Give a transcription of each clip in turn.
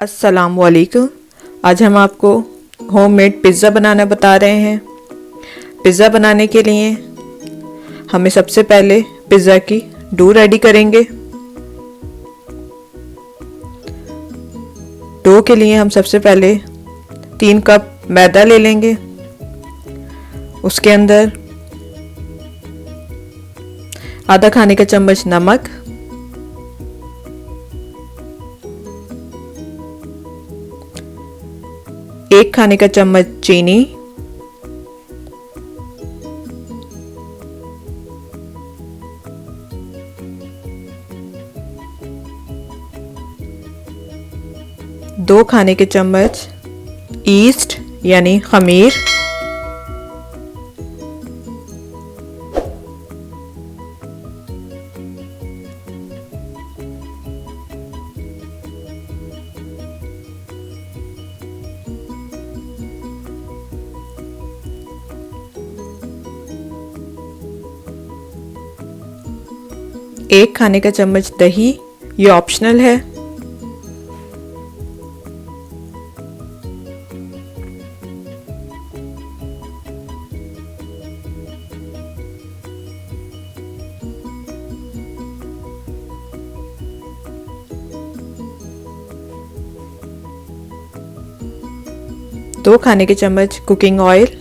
अस्सलामुअलैकुम। आज हम आपको होममेड पिज़्ज़ा बनाना बता रहे हैं। पिज़्ज़ा बनाने के लिए हमें सबसे पहले पिज़्ज़ा की डो रेडी करेंगे। डो के लिए हम सबसे पहले 3 कप मैदा ले लेंगे। उसके अंदर आधा खाने का चम्मच नमक, एक खाने का चम्मच चीनी, दो खाने के चम्मच ईस्ट यानी खमीर, एक खाने का चम्मच दही, ये ऑप्शनल है। दो खाने के चम्मच कुकिंग ऑयल,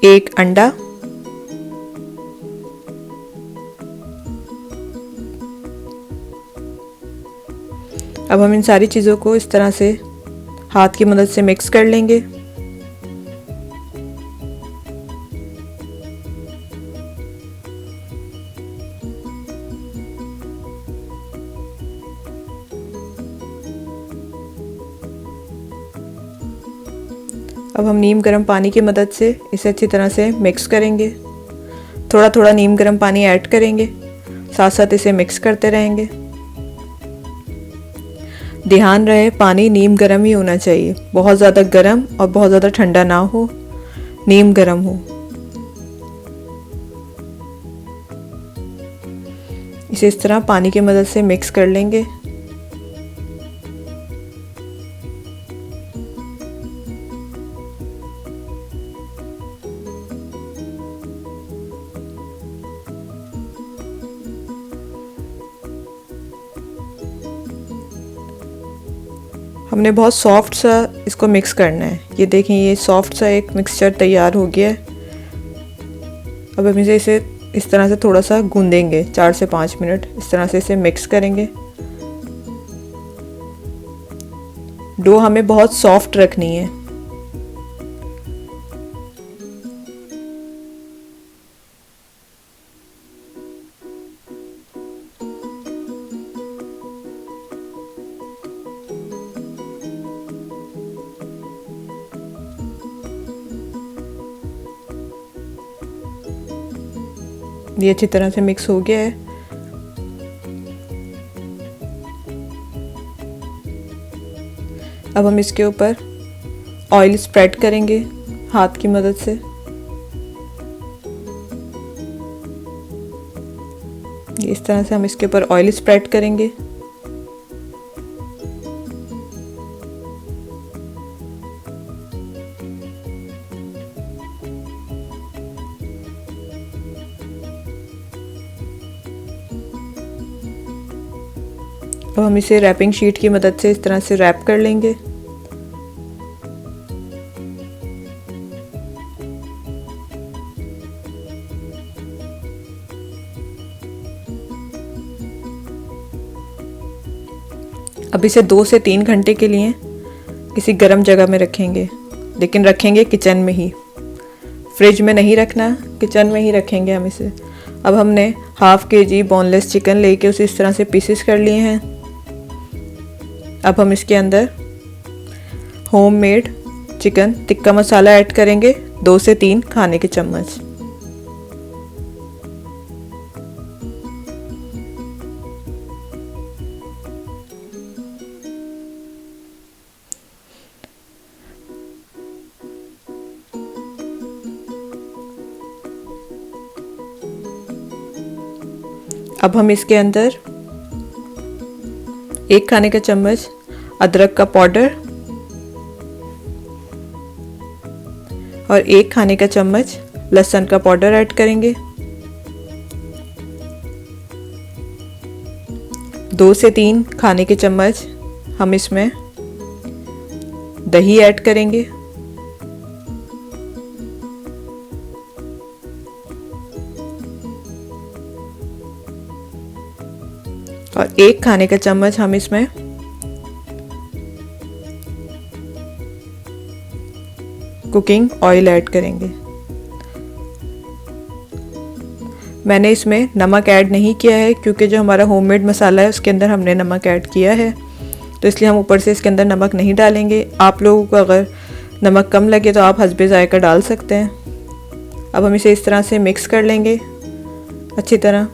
एक अंडा, अब हम इन सारी चीज़ों को इस तरह से हाथ की मदद से मिक्स कर लेंगे। अब हम नीम गर्म पानी की मदद से इसे अच्छी तरह से मिक्स करेंगे। थोड़ा थोड़ा नीम गर्म पानी ऐड करेंगे, साथ साथ इसे मिक्स करते रहेंगे। ध्यान रहे पानी नीम गर्म ही होना चाहिए, बहुत ज़्यादा गर्म और बहुत ज़्यादा ठंडा ना हो, नीम गर्म हो। इसे इस तरह पानी की मदद से मिक्स कर लेंगे। हमने बहुत सॉफ्ट सा इसको मिक्स करना है। ये देखें, ये सॉफ्ट सा एक मिक्सचर तैयार हो गया है। अब हम इसे इस तरह से थोड़ा सा गूंदेंगे, 4 से 5 मिनट इस तरह से इसे मिक्स करेंगे। डो हमें बहुत सॉफ्ट रखनी है। ये अच्छी तरह से मिक्स हो गया है। अब हम इसके ऊपर ऑयल स्प्रेड करेंगे हाथ की मदद से। इस तरह से हम इसके ऊपर ऑयल स्प्रेड करेंगे। अब हम इसे रैपिंग शीट की मदद से इस तरह से रैप कर लेंगे। अब इसे 2 से 3 घंटे के लिए किसी गर्म जगह में रखेंगे, लेकिन रखेंगे किचन में ही, फ्रिज में नहीं रखना, किचन में ही रखेंगे हम इसे। अब हमने ½ kg बोनलेस चिकन लेके उसे इस तरह से पीसेस कर लिए हैं। अब हम इसके अंदर homemade chicken tikka masala add करेंगे, 2 से 3 खाने के चम्मच। अब हम इसके अंदर 1 खाने का चम्मच अदरक का पाउडर और 1 खाने का चम्मच लहसुन का पाउडर ऐड करेंगे। 2 से 3 खाने के चम्मच हम इसमें दही ऐड करेंगे। और 1 खाने का चम्मच हम इसमें कुकिंग ऑयल ऐड करेंगे। मैंने इसमें नमक ऐड नहीं किया है क्योंकि जो हमारा होममेड मसाला है उसके अंदर हमने नमक ऐड किया है, तो इसलिए हम ऊपर से इसके अंदर नमक नहीं डालेंगे। आप लोगों को अगर नमक कम लगे तो आप हस्बे ज़ायका डाल सकते हैं। अब हम इसे इस तरह से मिक्स कर लेंगे अच्छी तरह।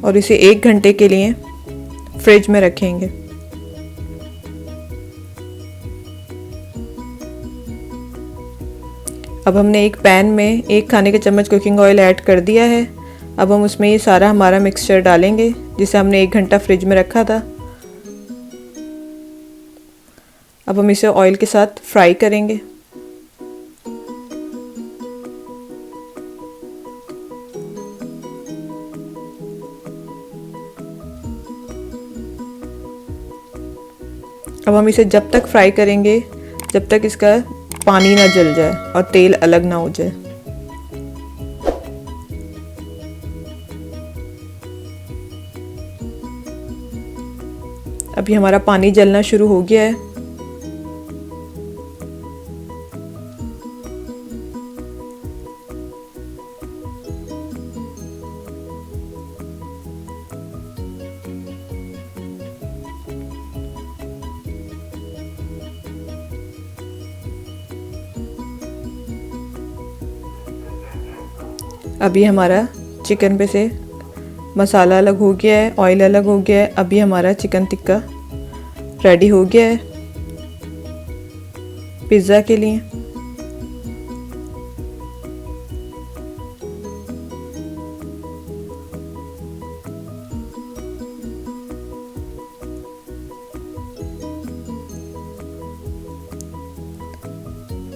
और इसे 1 घंटे के लिए फ्रिज में रखेंगे। अब हमने एक पैन में 1 खाने का चम्मच कुकिंग ऑयल ऐड कर दिया है। अब हम उसमें ये सारा हमारा मिक्सचर डालेंगे जिसे हमने 1 घंटा फ्रिज में रखा था। अब हम इसे ऑयल के साथ फ्राई करेंगे। अब हम इसे जब तक फ्राई करेंगे जब तक इसका पानी ना जल जाए और तेल अलग ना हो जाए। अभी हमारा पानी जलना शुरू हो गया है। अभी हमारा चिकन पे से मसाला अलग हो गया है, ऑयल अलग हो गया है। अभी हमारा चिकन टिक्का रेडी हो गया है पिज़्ज़ा के लिए।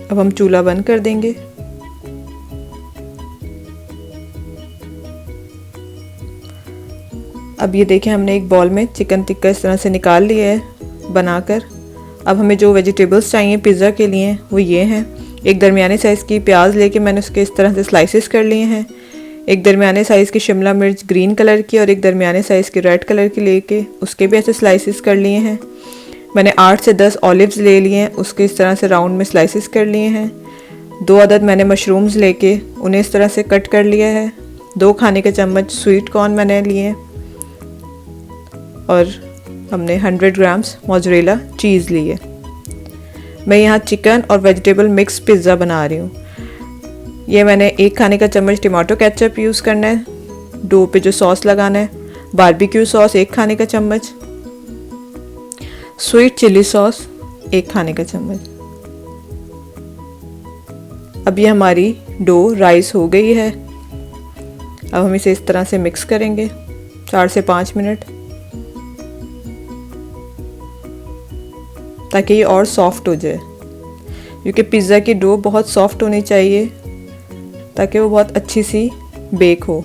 अब हम चूल्हा बंद कर देंगे। अब ये देखें हमने एक बॉल में चिकन टिक्का इस तरह से निकाल लिया है बनाकर। अब हमें जो वेजिटेबल्स चाहिए पिज़्ज़ा के लिए वो ये हैं। एक दरमियाने साइज़ की प्याज लेके मैंने उसके इस तरह से स्लाइसेस कर लिए हैं। एक दरमियाने साइज़ की शिमला मिर्च ग्रीन कलर की और एक दरमियाने साइज़ की रेड कलर की लेके उसके भी ऐसे स्लाइसेस कर लिए हैं। मैंने 8 से 10 ऑलिव्स ले लिए हैं, उसके इस तरह से राउंड में स्लाइसेस कर लिए हैं। 2 अदद मैंने मशरूम्स लेके उन्हें इस तरह से कट कर लिया है। 2 खाने के चम्मच स्वीट कॉर्न मैंने लिए और हमने 100 ग्राम्स मोज़रेला चीज़ ली है। मैं यहाँ चिकन और वेजिटेबल मिक्स पिज़्ज़ा बना रही हूँ। ये मैंने 1 खाने का चम्मच टमाटो केचप यूज़ करना है। डो पे जो सॉस लगाना है, बारबेक्यू सॉस 1 खाने का चम्मच, स्वीट चिली सॉस 1 खाने का चम्मच। अब ये हमारी डो राइस हो गई है। अब हम इसे इस तरह से मिक्स करेंगे 4 से 5 मिनट ताकि ये और सॉफ्ट हो जाए, क्योंकि पिज़्ज़ा की डो बहुत सॉफ्ट होनी चाहिए ताकि वो बहुत अच्छी सी बेक हो।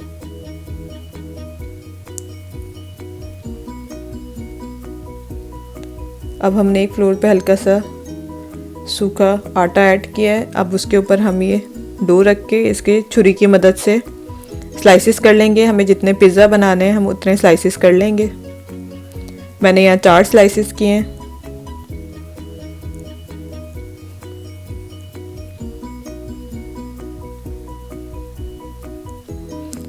अब हमने एक फ्लोर पे हल्का सा सूखा आटा ऐड किया है। अब उसके ऊपर हम ये डो रख के इसके छुरी की मदद से स्लाइसेस कर लेंगे। हमें जितने पिज़्ज़ा बनाने हैं हम उतने स्लाइसेस कर लेंगे। मैंने यहाँ 4 स्लाइसेस किए हैं।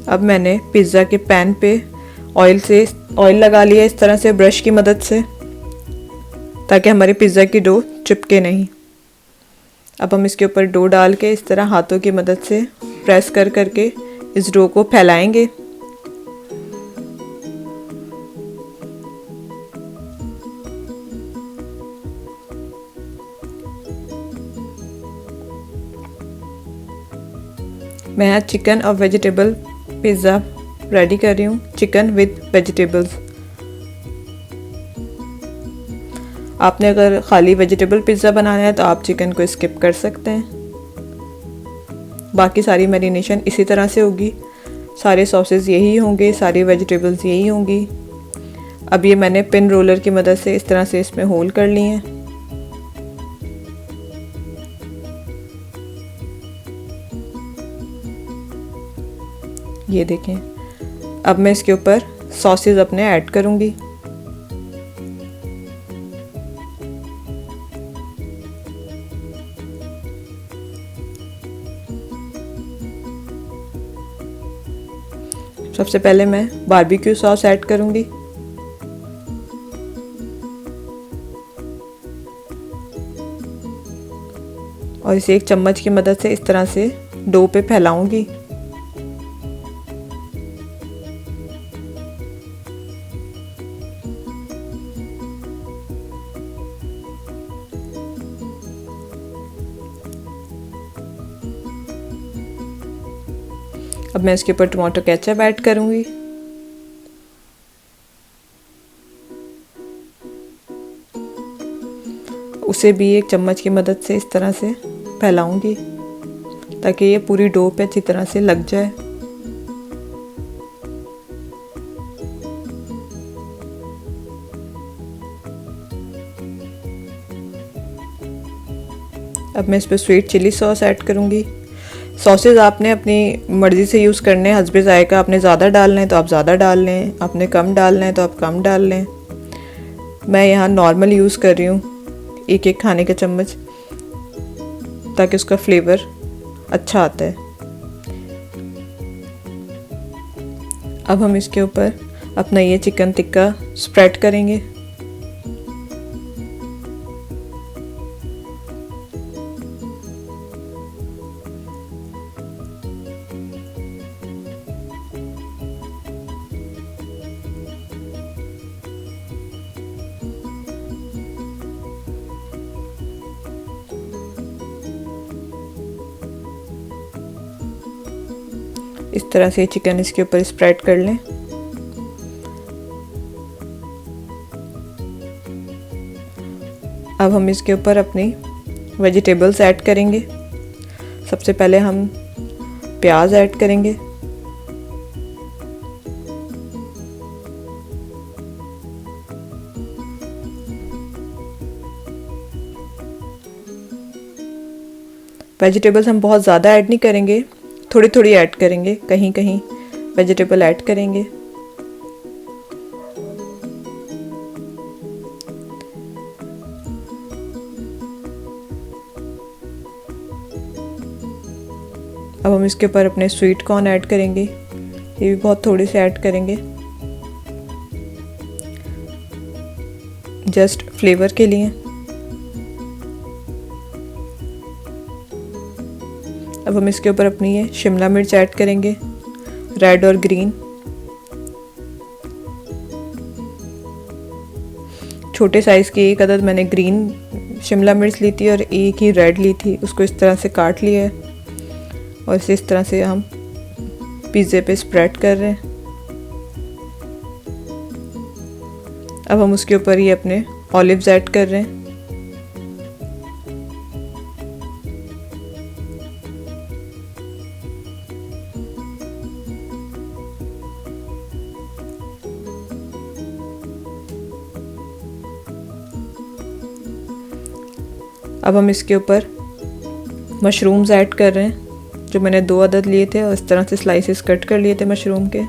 अब मैंने पिज़्ज़ा के पैन पे ऑयल लगा लिया इस तरह से ब्रश की मदद से, ताकि हमारे पिज़्ज़ा की डो चिपके नहीं। अब हम इसके ऊपर डो डाल के इस तरह हाथों की मदद से प्रेस कर करके इस डो को फैलाएंगे। मैं यहाँ चिकन और वेजिटेबल पिज़्ज़ा रेडी कर रही हूँ, चिकन विद वेजिटेबल्स। आपने अगर खाली वेजिटेबल पिज़्ज़ा बनाना है तो आप चिकन को स्किप कर सकते हैं। बाकी सारी मैरिनेशन इसी तरह से होगी, सारे सॉसेस यही होंगे, सारी वेजिटेबल्स यही होंगी। अब ये मैंने पिन रोलर की मदद से इस तरह से इसमें होल कर लिए हैं। ये देखें। अब मैं इसके ऊपर सॉसेस अपने ऐड करूँगी। सबसे पहले मैं बारबेक्यू सॉस ऐड करूँगी। और इसे एक चम्मच की मदद से इस तरह से डो पे फैलाऊंगी। अब मैं इसके ऊपर टमाटो केचप ऐड करूँगी। उसे भी एक चम्मच की मदद से इस तरह से फैलाऊंगी ताकि ये पूरी डो पे अच्छी तरह से लग जाए। अब मैं इस पर स्वीट चिली सॉस ऐड करूँगी। सॉसेज आपने अपनी मर्ज़ी से यूज़ करने हैं, हस्बे ज़ायका। आपने ज़्यादा डालना है तो आप ज़्यादा डाल लें, आपने कम डालना है तो आप कम डाल लें। मैं यहाँ नॉर्मल यूज़ कर रही हूँ, एक एक खाने का चम्मच, ताकि उसका फ्लेवर अच्छा आता है। अब हम इसके ऊपर अपना ये चिकन टिक्का स्प्रेड करेंगे। इस तरह से चिकन इसके ऊपर स्प्रेड कर लें। अब हम इसके ऊपर अपनी वेजिटेबल्स ऐड करेंगे। सबसे पहले हम प्याज ऐड करेंगे। वेजिटेबल्स हम बहुत ज़्यादा ऐड नहीं करेंगे, थोड़ी थोड़ी ऐड करेंगे, कहीं कहीं वेजिटेबल ऐड करेंगे। अब हम इसके ऊपर अपने स्वीट कॉर्न ऐड करेंगे, ये भी बहुत थोड़ी से ऐड करेंगे, जस्ट फ्लेवर के लिए। अब हम इसके ऊपर अपनी ये शिमला मिर्च ऐड करेंगे, रेड और ग्रीन। छोटे साइज़ की एक अदद मैंने ग्रीन शिमला मिर्च ली थी और एक ही रेड ली थी, उसको इस तरह से काट लिया है और इसे इस तरह से हम पिज़्ज़े पे स्प्रेड कर रहे हैं। अब हम उसके ऊपर ये अपने ऑलिव्स ऐड कर रहे हैं। अब हम इसके ऊपर मशरूम्स ऐड कर रहे हैं, जो मैंने 2 अदद लिए थे और इस तरह से स्लाइसेस कट कर लिए थे मशरूम के।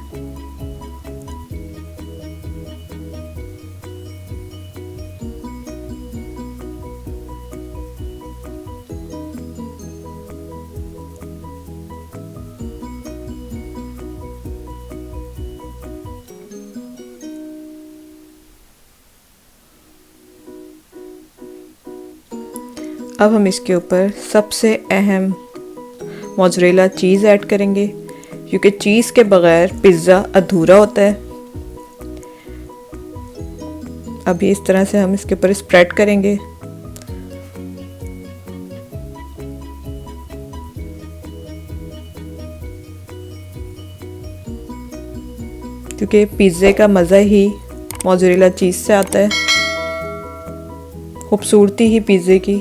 अब हम इसके ऊपर सबसे अहम मोज़रेला चीज़ ऐड करेंगे, क्योंकि चीज़ के बगैर पिज़्ज़ा अधूरा होता है। अभी इस तरह से हम इसके ऊपर स्प्रेड करेंगे। क्योंकि पिज़्ज़े का मज़ा ही मोज़रेला चीज़ से आता है। खूबसूरती ही पिज़्ज़े की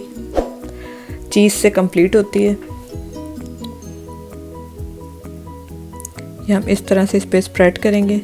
चीज़ से कंप्लीट होती है। ये हम इस तरह से इस पर स्प्रेड करेंगे।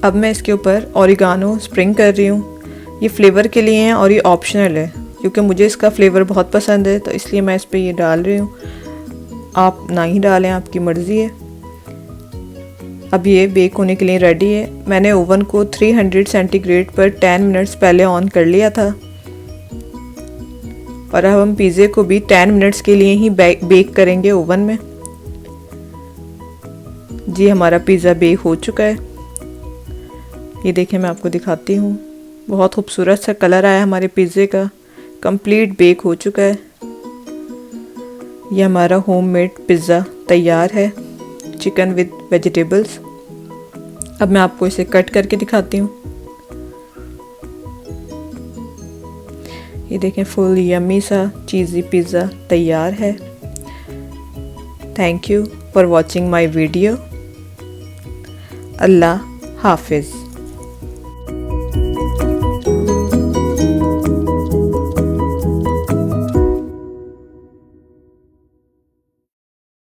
अब मैं इसके ऊपर ओरिगानो स्प्रिंग कर रही हूँ। ये फ्लेवर के लिए है और ये ऑप्शनल है, क्योंकि मुझे इसका फ्लेवर बहुत पसंद है तो इसलिए मैं इस पर ये डाल रही हूँ। आप ना ही डालें, आपकी मर्ज़ी है। अब ये बेक होने के लिए रेडी है। मैंने ओवन को 300 सेंटीग्रेड पर 10 मिनट्स पहले ऑन कर लिया था और अब हम पिज़्ज़े को भी 10 मिनट्स के लिए ही बेक करेंगे ओवन में। जी हमारा पिज़्ज़ा बेक हो चुका है। ये देखें, मैं आपको दिखाती हूँ। बहुत खूबसूरत सा कलर आया हमारे पिज़्ज़े का। कंप्लीट बेक हो चुका है। ये हमारा होममेड पिज़्ज़ा तैयार है, चिकन विद वेजिटेबल्स। अब मैं आपको इसे कट करके दिखाती हूँ। ये देखें, फुल यम्मी सा चीज़ी पिज़्ज़ा तैयार है। Thank you for watching my video. अल्लाह हाफिज़।